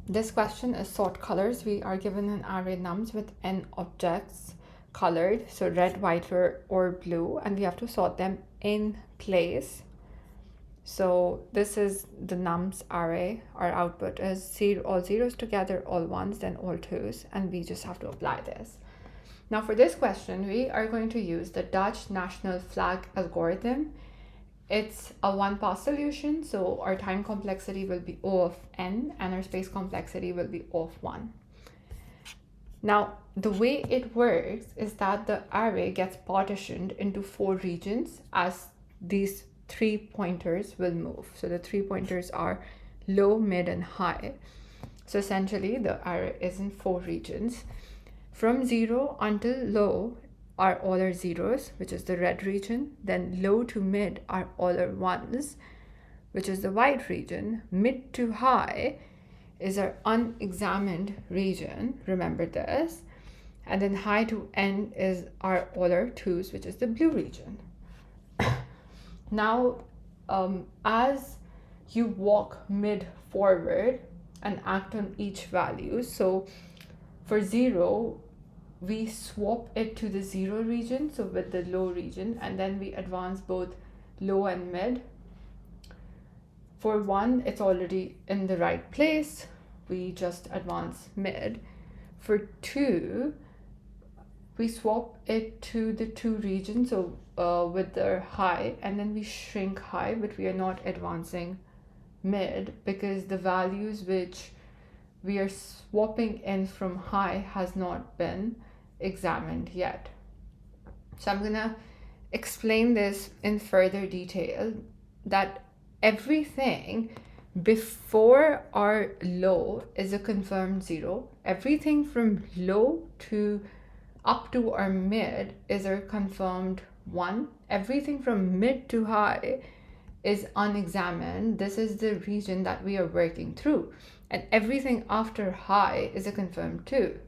This question is sort colors. We are given an array nums with n objects colored, so red, white, or blue, and we have to sort them in place. So this is the nums array. Our output is all zeros together, all ones, then all twos, and we just have to apply this. Now for this question, we are going to use the Dutch national flag algorithm. It's a one-pass solution, so our time complexity will be O of n and our space complexity will be O of 1. Now, the way it works is that the array gets partitioned into 4 regions as these 3 pointers will move. So the 3 pointers are low, mid, and high. So essentially, the array is in 4 regions. From 0 until low are all our zeros, which is the red region. Then low to mid are all our ones, which is the white region. Mid to high is our unexamined region, remember this. And then high to end is our all our twos, which is the blue region. Now, as you walk mid forward and act on each value, so for 0, we swap it to the 0 region, so with the low region, and then we advance both low and mid. For 1, it's already in the right place, we just advance mid. For 2, we swap it to the 2 region, so with the high, and then we shrink high, but we are not advancing mid because the values which we are swapping in from high has not been examined yet. So I'm gonna explain this in further detail, that everything before our low is a confirmed 0. Everything from low to up to our mid is our confirmed 1. Everything from mid to high is unexamined. This is the region that we are working through. And everything after high is a confirmed 2.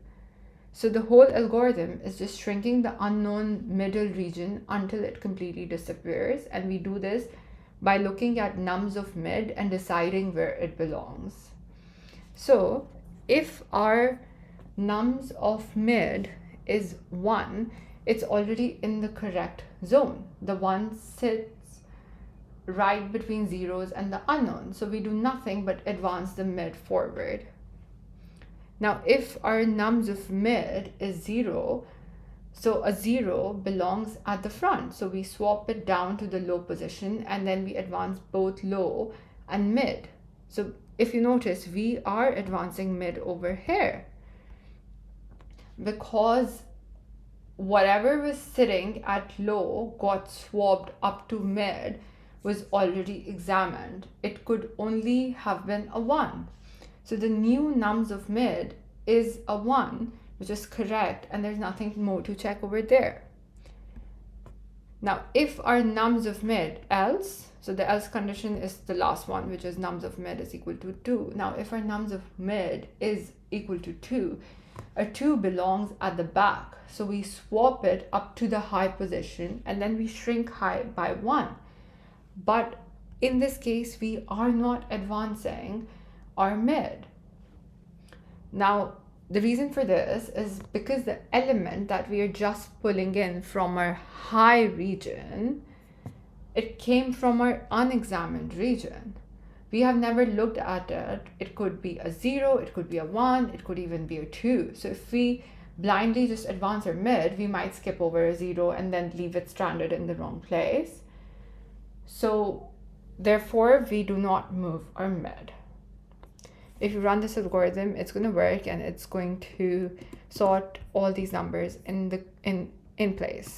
So the whole algorithm is just shrinking the unknown middle region until it completely disappears. And we do this by looking at nums of mid and deciding where it belongs. So if our nums of mid is 1, it's already in the correct zone. The 1 sits right between zeros and the unknown. So we do nothing but advance the mid forward. Now, if our nums of mid is 0, so a 0 belongs at the front. So we swap it down to the low position and then we advance both low and mid. So if you notice, we are advancing mid over here because whatever was sitting at low got swapped up to mid was already examined. It could only have been a 1. So the new nums of mid is a 1, which is correct, and there's nothing more to check over there. Now, if our nums of mid else, so the else condition is the last one, which is nums of mid is equal to 2. Now, if our nums of mid is equal to 2, a 2 belongs at the back. So we swap it up to the high position and then we shrink high by 1. But in this case, we are not advancing our mid. Now, the reason for this is because the element that we are just pulling in from our high region, it came from our unexamined region. We have never looked at it. It could be a 0, it could be a 1, it could even be a 2. So if we blindly just advance our mid, we might skip over a 0 and then leave it stranded in the wrong place. So therefore, we do not move our mid. If you run this algorithm, it's going to work and it's going to sort all these numbers in place.